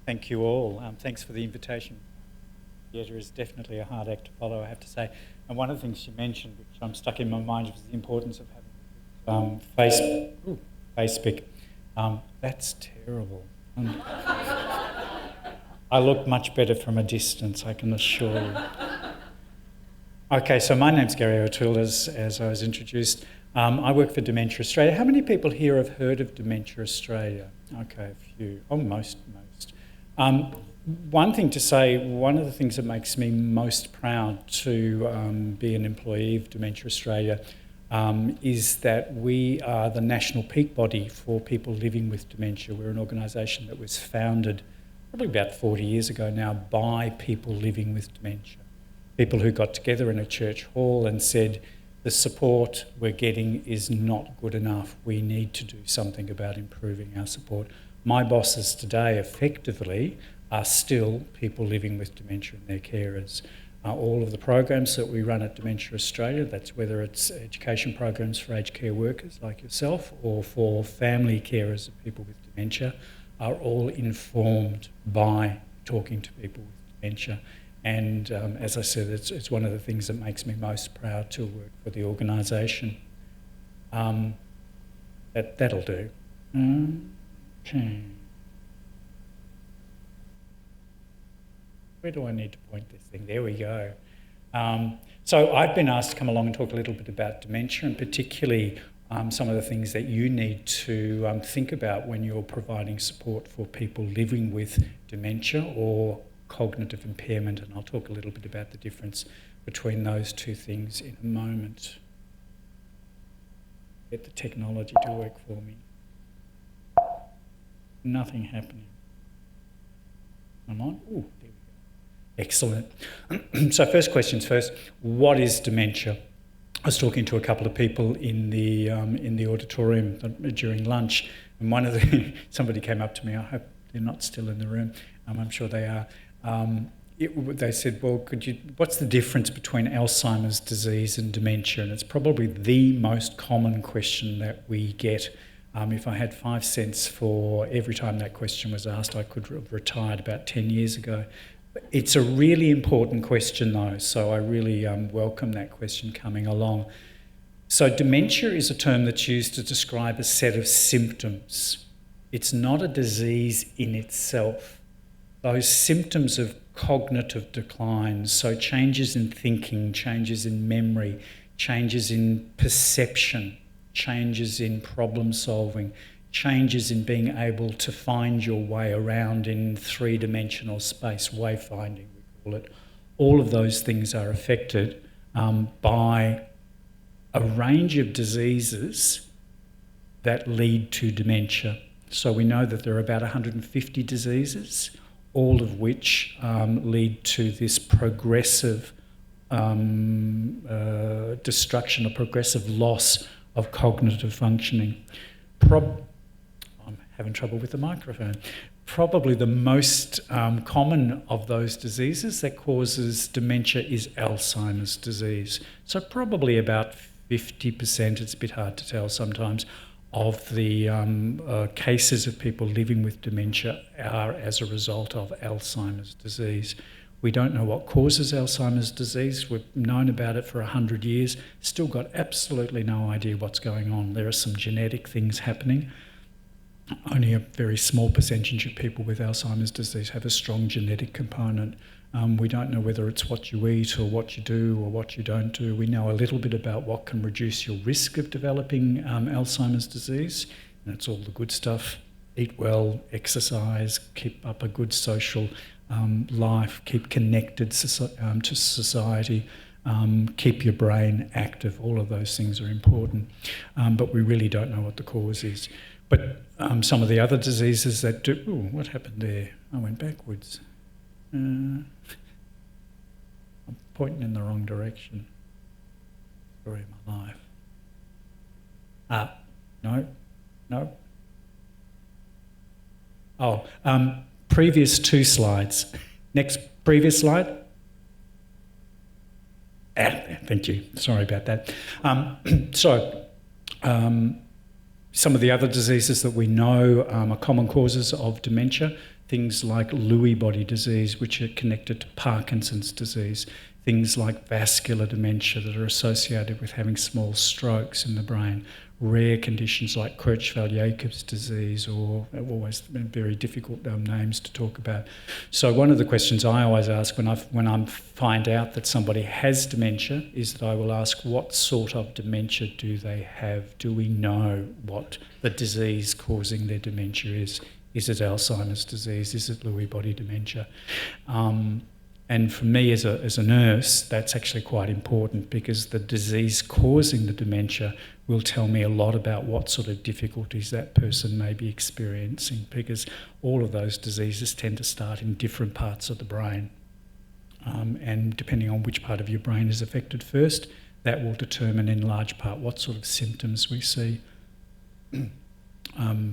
Thank you all. Thanks for the invitation. Theatre is definitely a hard act to follow, I have to say. And one of the things you mentioned, which I'm stuck in my mind, was the importance of having Facebook. That's terrible. I look much better from a distance, I can assure you. Okay, so my name's Garrie O'Toole, as I was introduced. I work for Dementia Australia. How many people here have heard of Dementia Australia? Okay, a few. Oh, most. One thing to say, one of the things that makes me most proud to be an employee of Dementia Australia is that we are the national peak body for people living with dementia. We're an organisation that was founded probably about 40 years ago now by people living with dementia. People who got together in a church hall and said, the support we're getting is not good enough. We need to do something about improving our support. My bosses today effectively are still people living with dementia and their carers. All of the programs that we run at Dementia Australia, that's whether it's education programs for aged care workers like yourself or for family carers of people with dementia, are all informed by talking to people with dementia. And as I said, it's one of the things that makes me most proud to work for the organisation. That'll do. Okay. Where do I need to point this thing? There we go. So I've been asked to come along and talk a little bit about dementia, and particularly some of the things that you need to think about when you're providing support for people living with dementia or cognitive impairment, and I'll talk a little bit about the difference between those two things in a moment. Get the technology to work for me. Nothing happening. Am I? Ooh, there we go. Excellent. So first questions first. What is dementia? I was talking to a couple of people in the auditorium during lunch, and somebody came up to me. I hope they're not still in the room. I'm sure they are. They said, well, what's the difference between Alzheimer's disease and dementia? And it's probably the most common question that we get. If I had 5 cents for every time that question was asked, I could have retired about 10 years ago. It's a really important question though, so I really welcome that question coming along. So dementia is a term that's used to describe a set of symptoms. It's not a disease in itself. Those symptoms of cognitive decline, so changes in thinking, changes in memory, changes in perception, changes in problem solving, changes in being able to find your way around in three-dimensional space, wayfinding we call it. All of those things are affected by a range of diseases that lead to dementia. So we know that there are about 150 diseases, all of which lead to this progressive destruction, a progressive loss of cognitive functioning. I'm having trouble with the microphone. Probably the most common of those diseases that causes dementia is Alzheimer's disease. So probably about 50%, it's a bit hard to tell sometimes, of the cases of people living with dementia are as a result of Alzheimer's disease. We don't know what causes Alzheimer's disease. We've known about it for 100 years, still got absolutely no idea what's going on. There are some genetic things happening. Only a very small percentage of people with Alzheimer's disease have a strong genetic component. We don't know whether it's what you eat or what you do or what you don't do. We know a little bit about what can reduce your risk of developing Alzheimer's disease. And that's all the good stuff. Eat well, exercise, keep up a good social life, keep connected to society, keep your brain active. All of those things are important. But we really don't know what the cause is. But some of the other diseases that do... Ooh, what happened there? I went backwards. I'm pointing in the wrong direction. Story of my life. No. Oh, previous 2 slides. Previous slide. Thank you. Sorry about that. Some of the other diseases that we know are common causes of dementia, things like Lewy body disease, which are connected to Parkinson's disease, things like vascular dementia that are associated with having small strokes in the brain, rare conditions like Creutzfeldt-Jacobs disease, or always been very difficult names to talk about. So one of the questions I always ask when I find out that somebody has dementia is that I will ask, what sort of dementia do they have? Do we know what the disease causing their dementia is? Is it Alzheimer's disease? Is it Lewy body dementia? And for me as a nurse, that's actually quite important, because the disease causing the dementia will tell me a lot about what sort of difficulties that person may be experiencing, because all of those diseases tend to start in different parts of the brain. And depending on which part of your brain is affected first, that will determine in large part what sort of symptoms we see.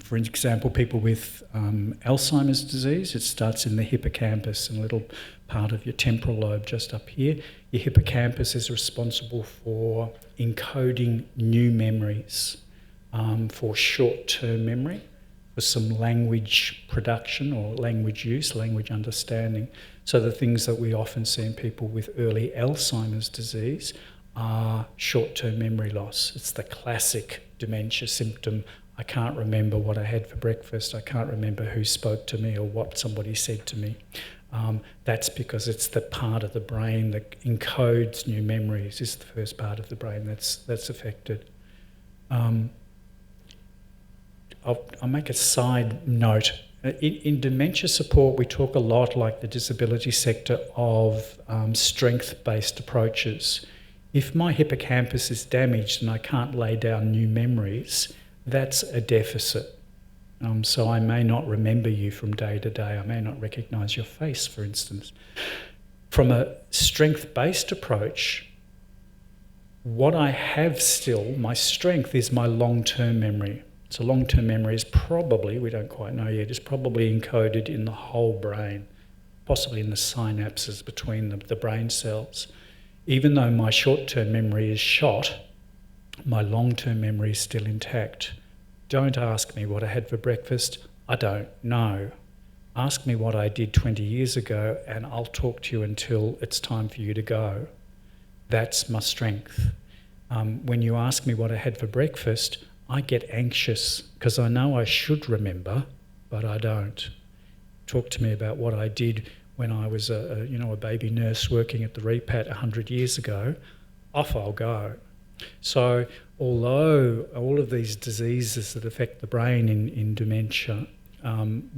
For example, people with Alzheimer's disease, it starts in the hippocampus, a little part of your temporal lobe just up here. Your hippocampus is responsible for encoding new memories, for short-term memory, for some language production or language use, language understanding. So the things that we often see in people with early Alzheimer's disease are short-term memory loss. It's the classic dementia symptom. I can't remember what I had for breakfast. I can't remember who spoke to me or what somebody said to me. That's because it's the part of the brain that encodes new memories. Is the first part of the brain that's affected. I'll make a side note. In dementia support, we talk a lot, like the disability sector, of strength-based approaches. If my hippocampus is damaged and I can't lay down new memories, that's a deficit. So I may not remember you from day to day. I may not recognise your face, for instance. From a strength-based approach, what I have still, my strength, is my long-term memory. So long-term memory is probably, we don't quite know yet, is probably encoded in the whole brain, possibly in the synapses between the brain cells. Even though my short-term memory is shot, my long-term memory is still intact. Don't ask me what I had for breakfast. I don't know. Ask me what I did 20 years ago and I'll talk to you until it's time for you to go. That's my strength. When you ask me what I had for breakfast, I get anxious because I know I should remember, but I don't. Talk to me about what I did when I was a baby nurse working at the repat 100 years ago. Off I'll go. So although all of these diseases that affect the brain in dementia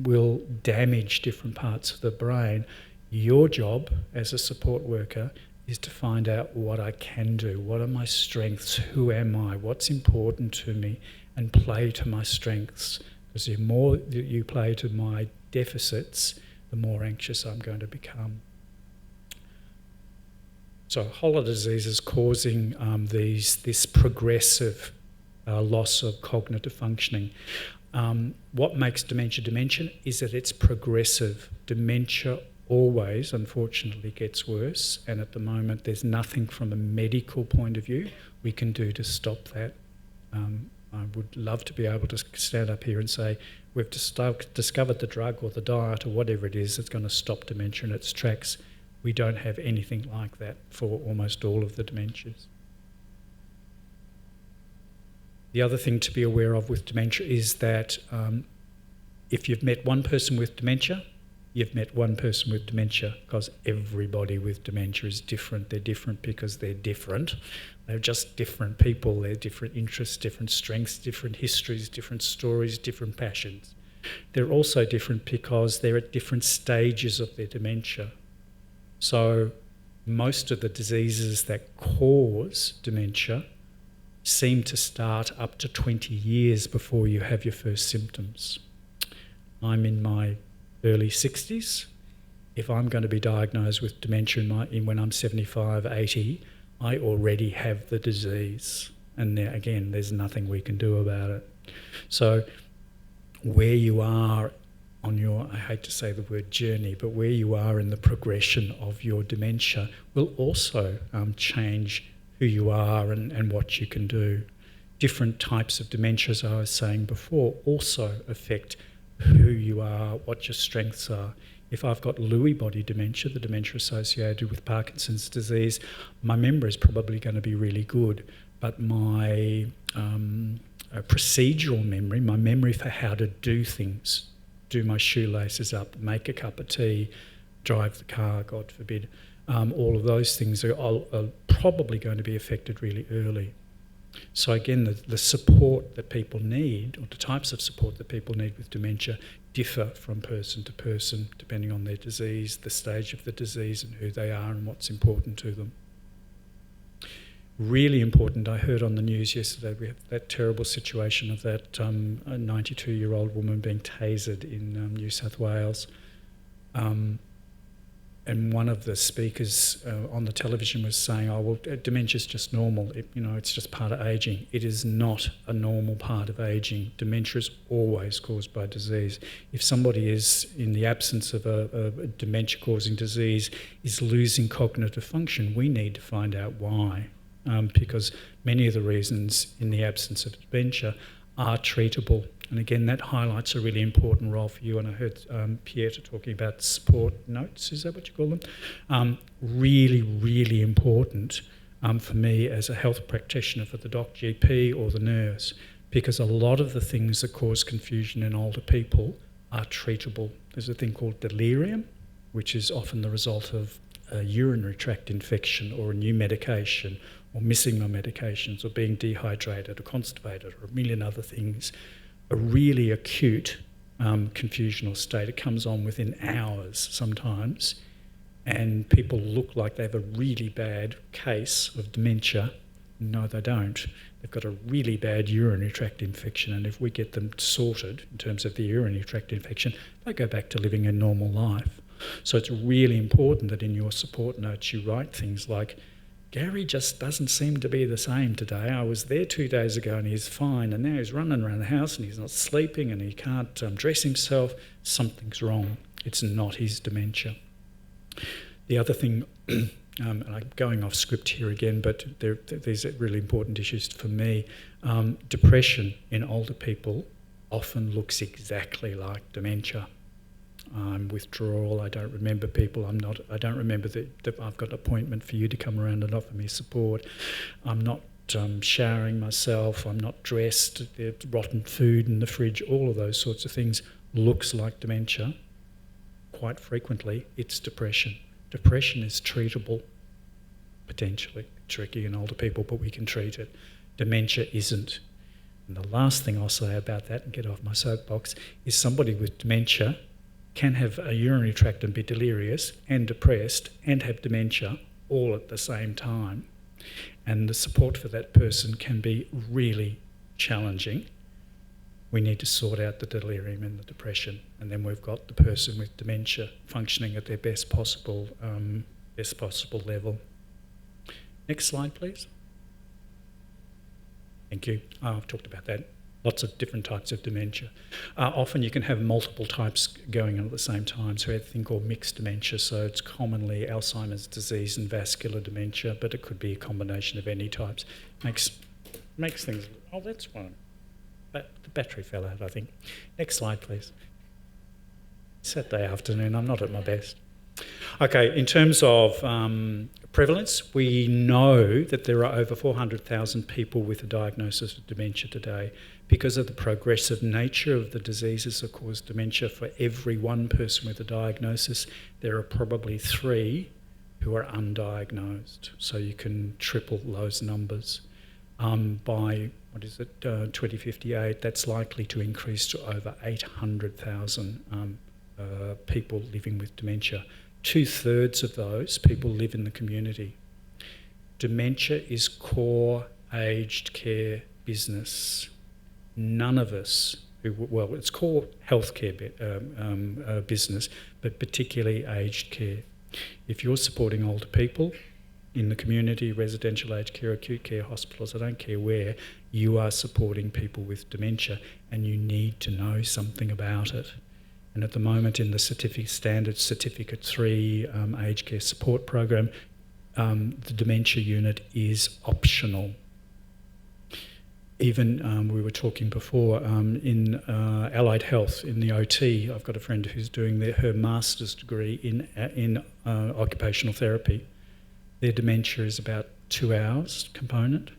will damage different parts of the brain, your job as a support worker is to find out what I can do, what are my strengths, who am I, what's important to me, and play to my strengths. Because the more that you play to my deficits, the more anxious I'm going to become. So a whole lot of diseases causing this progressive loss of cognitive functioning. What makes dementia is that it's progressive. Dementia always, unfortunately, gets worse, and at the moment there's nothing from a medical point of view we can do to stop that. I would love to be able to stand up here and say we've discovered the drug or the diet or whatever it is that's going to stop dementia in its tracks. We don't have anything like that for almost all of the dementias. The other thing to be aware of with dementia is that if you've met one person with dementia, you've met one person with dementia, because everybody with dementia is different. They're different because they're different. They're just different people. They're different interests, different strengths, different histories, different stories, different passions. They're also different because they're at different stages of their dementia. So most of the diseases that cause dementia seem to start up to 20 years before you have your first symptoms. I'm in my early 60s. If I'm going to be diagnosed with dementia when I'm 75, 80, I already have the disease. And there, again, there's nothing we can do about it. So where you are on your, I hate to say the word journey, but where you are in the progression of your dementia will also change who you are and what you can do. Different types of dementia, as I was saying before, also affect who you are, what your strengths are. If I've got Lewy body dementia, the dementia associated with Parkinson's disease, my memory is probably going to be really good, but my procedural memory, my memory for how to do things, do my shoelaces up, make a cup of tea, drive the car, God forbid, all of those things are probably going to be affected really early. So again, the support that people need, or the types of support that people need with dementia, differ from person to person, depending on their disease, the stage of the disease and who they are and what's important to them. Really important, I heard on the news yesterday, we had that terrible situation of that 92-year-old woman being tasered in New South Wales. And one of the speakers on the television was saying, oh, well, dementia's just normal. It's just part of ageing. It is not a normal part of ageing. Dementia is always caused by disease. If somebody is, in the absence of a dementia-causing disease, is losing cognitive function, we need to find out why. Because many of the reasons in the absence of dementia are treatable. And again, that highlights a really important role for you. And I heard Pieter talking about support notes, is that what you call them? Really, really important for me as a health practitioner, for the doc GP or the nurse, because a lot of the things that cause confusion in older people are treatable. There's a thing called delirium, which is often the result of a urinary tract infection or a new medication, or missing my medications, or being dehydrated or constipated, or a million other things. A really acute confusional state. It comes on within hours sometimes, and people look like they have a really bad case of dementia. No, they don't. They've got a really bad urinary tract infection, and if we get them sorted in terms of the urinary tract infection, they go back to living a normal life. So it's really important that in your support notes you write things like, Garrie just doesn't seem to be the same today. I was there 2 days ago and he's fine, and now he's running around the house and he's not sleeping and he can't dress himself. Something's wrong. It's not his dementia. The other thing, and I'm going off script here again, but these are really important issues for me. Depression in older people often looks exactly like dementia. Withdrawal, I don't remember people, I don't remember that I've got an appointment for you to come around and offer me support. I'm not showering myself, I'm not dressed, there's rotten food in the fridge, all of those sorts of things looks like dementia. Quite frequently, it's depression. Depression is treatable, potentially. Tricky in older people, but we can treat it. Dementia isn't. And the last thing I'll say about that, and get off my soapbox, is somebody with dementia can have a urinary tract and be delirious and depressed and have dementia all at the same time. And the support for that person can be really challenging. We need to sort out the delirium and the depression, and then we've got the person with dementia functioning at their best possible level. Next slide, please. Thank you. I've talked about that. Lots of different types of dementia. Often you can have multiple types going on at the same time, so we have a thing called mixed dementia, so it's commonly Alzheimer's disease and vascular dementia, but it could be a combination of any types. Makes things... Oh, that's one. But the battery fell out, I think. Next slide, please. Saturday afternoon, I'm not at my best. Okay, in terms of prevalence, we know that there are over 400,000 people with a diagnosis of dementia today. Because of the progressive nature of the diseases that cause dementia, for every one person with a diagnosis, there are probably 3 who are undiagnosed. So you can triple those numbers. By 2058, that's likely to increase to over 800,000 people living with dementia. 2/3 of those people live in the community. Dementia is core aged care business. None of us, it's core healthcare business, but particularly aged care. If you're supporting older people in the community, residential aged care, acute care, hospitals, I don't care where, you are supporting people with dementia, and you need to know something about it. And at the moment in the standard Certificate 3 aged care support program, the dementia unit is optional. even we were talking before in allied health, in the OT. I've got a friend who's doing her master's degree in occupational therapy. Their dementia is about 2 hours component,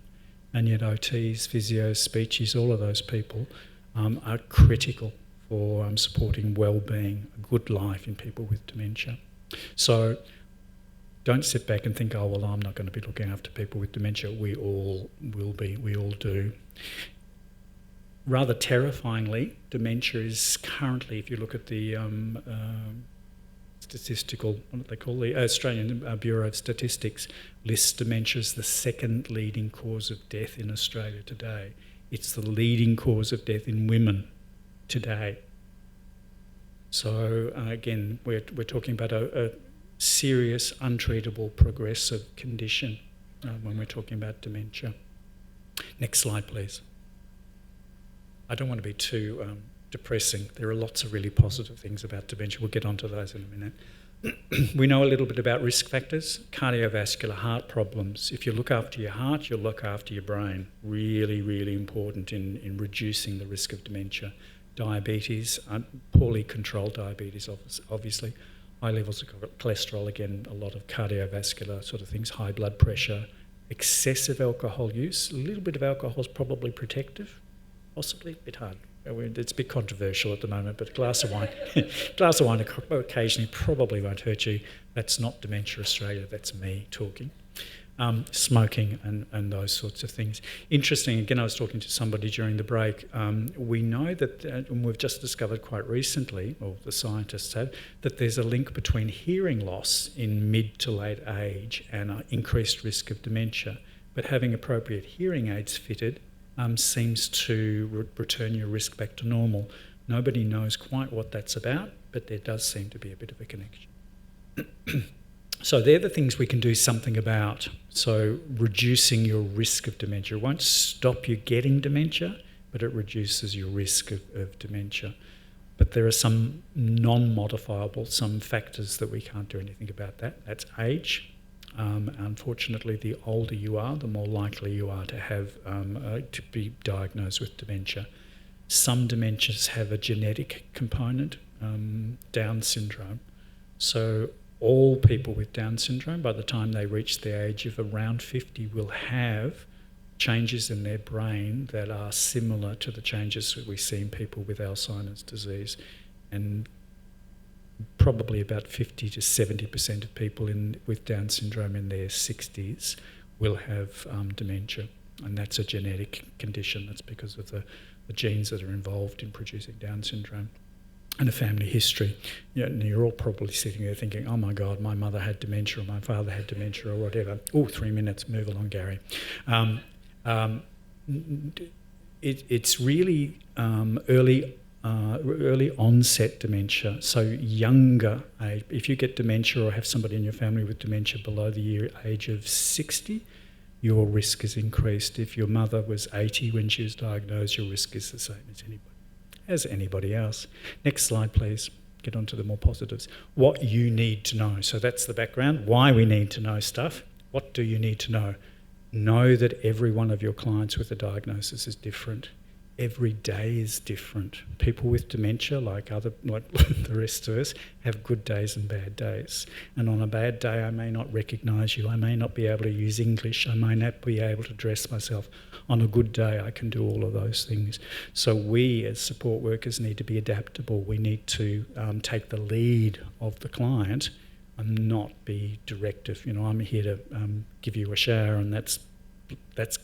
and yet OTs, physios, speechies, all of those people are critical for supporting well-being, a good life in people with dementia. So don't sit back and think, oh, well, I'm not going to be looking after people with dementia. We all will be, we all do. Rather terrifyingly, dementia is currently, if you look at the statistical, what do they call, the Australian Bureau of Statistics, lists dementia as the second leading cause of death in Australia today. It's the leading cause of death in women today. So again, we're talking about a serious, untreatable, progressive condition when we're talking about dementia. Next slide, please. I don't want to be too depressing. There are lots of really positive things about dementia. We'll get onto those in a minute. We know a little bit about risk factors, cardiovascular, heart problems. If you look after your heart, you'll look after your brain. Really, really important in reducing the risk of dementia. Diabetes, poorly controlled diabetes, obviously. High levels of cholesterol, again, a lot of cardiovascular sort of things, high blood pressure, excessive alcohol use. A little bit of alcohol is probably protective, possibly, a bit hard. It's a bit controversial at the moment, but a glass of wine, occasionally probably won't hurt you. That's not Dementia Australia, that's me talking. Smoking and those sorts of things. Interesting, again, I was talking to somebody during the break. We know that, and we've just discovered quite recently, or the scientists have, that there's a link between hearing loss in mid to late age and increased risk of dementia. But having appropriate hearing aids fitted seems to return your risk back to normal. Nobody knows quite what that's about, but there does seem to be a bit of a connection. So they're the things we can do something about. So reducing your risk of dementia. It won't stop you getting dementia, but it reduces your risk of dementia. But there are some non-modifiable, some factors that we can't do anything about that. That's age. Unfortunately, the older you are, the more likely you are to have to be diagnosed with dementia. Some dementias have a genetic component, Down syndrome. So all people with Down syndrome, by the time they reach the age of around 50, will have changes in their brain that are similar to the changes that we see in people with Alzheimer's disease. And probably about 50 to 70% of people with Down syndrome in their 60s will have dementia. And that's a genetic condition. That's because of the genes that are involved in producing Down syndrome. And a family history. And you're all probably sitting there thinking, oh my God, my mother had dementia or my father had dementia or whatever. Oh, 3 minutes, move along, Garrie. It's really early onset dementia, so younger age. If you get dementia or have somebody in your family with dementia below the age of 60, your risk is increased. If your mother was 80 when she was diagnosed, your risk is the same as anybody else. Next slide, please. Get on to the more positives. What you need to know. So that's the background, why we need to know stuff. What do you need to know? Know that every one of your clients with a diagnosis is different. Every day is different. People with dementia, like the rest of us, have good days and bad days. And on a bad day, I may not recognise you. I may not be able to use English. I may not be able to dress myself. On a good day, I can do all of those things. So we, as support workers, need to be adaptable. We need to take the lead of the client and not be directive. You know, I'm here to give you a shower, and that's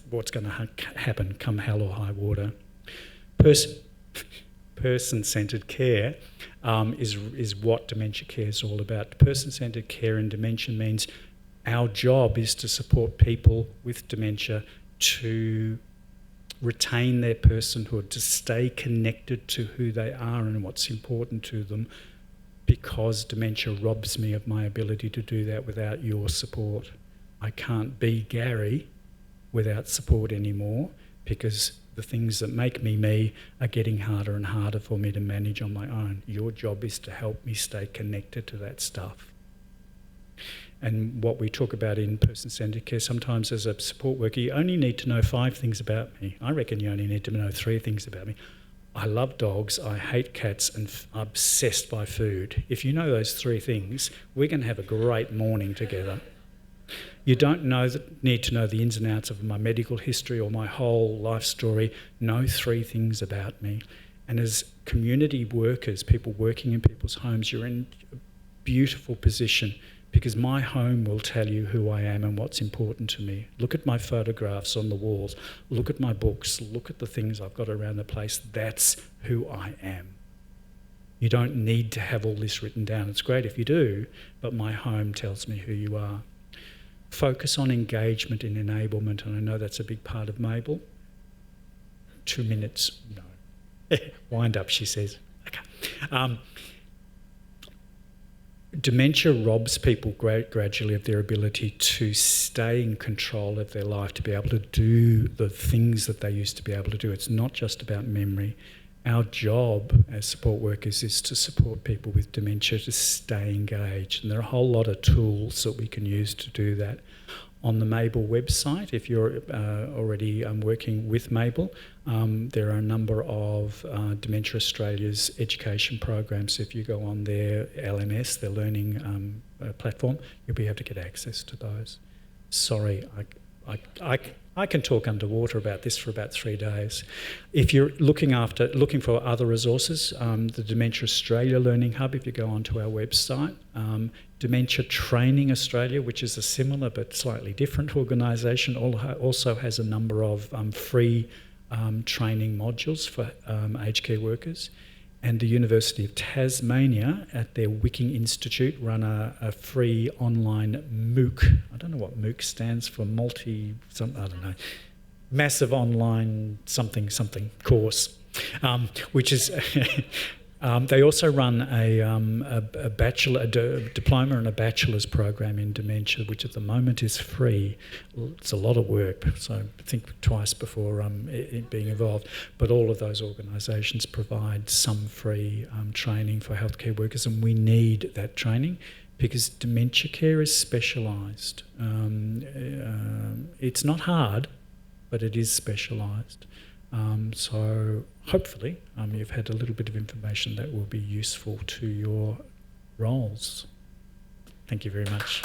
what's going to happen come hell or high water. Person-centred care is what dementia care is all about. Person-centred care in dementia means our job is to support people with dementia to retain their personhood, to stay connected to who they are and what's important to them, because dementia robs me of my ability to do that without your support. I can't be Garrie without support anymore, because the things that make me me are getting harder and harder for me to manage on my own. Your job is to help me stay connected to that stuff. And what we talk about in person-centred care, sometimes as a support worker, you only need to know 5 things about me. I reckon you only need to know 3 things about me. I love dogs, I hate cats, and I'm obsessed by food. If you know those 3 things, we're going to have a great morning together. You don't need to know the ins and outs of my medical history or my whole life story. Know 3 things about me. And as community workers, people working in people's homes, you're in a beautiful position, because my home will tell you who I am and what's important to me. Look at my photographs on the walls. Look at my books. Look at the things I've got around the place. That's who I am. You don't need to have all this written down. It's great if you do, but my home tells me who you are. Focus on engagement and enablement, and I know that's a big part of Mabel. 2 minutes, no. Wind up, she says. Okay. Dementia robs people gradually of their ability to stay in control of their life, to be able to do the things that they used to be able to do. It's not just about memory. Our job as support workers is to support people with dementia to stay engaged. And there are a whole lot of tools that we can use to do that. On the Mabel website, if you're already working with Mabel, there are a number of Dementia Australia's education programs. If you go on their LMS, their learning platform, you'll be able to get access to those. Sorry, I can talk underwater about this for about 3 days. If you're looking for other resources, the Dementia Australia Learning Hub, if you go onto our website, Dementia Training Australia, which is a similar but slightly different organisation, also has a number of free training modules for aged care workers. And the University of Tasmania at their Wicking Institute run a free online MOOC. I don't know what MOOC stands for, I don't know, massive online something course, which is... they also run a diploma and a bachelor's program in dementia, which at the moment is free. It's a lot of work, so think twice before it being involved. But all of those organisations provide some free training for healthcare workers, and we need that training because dementia care is specialised. It's not hard, but it is specialised. So hopefully you've had a little bit of information that will be useful to your roles. Thank you very much.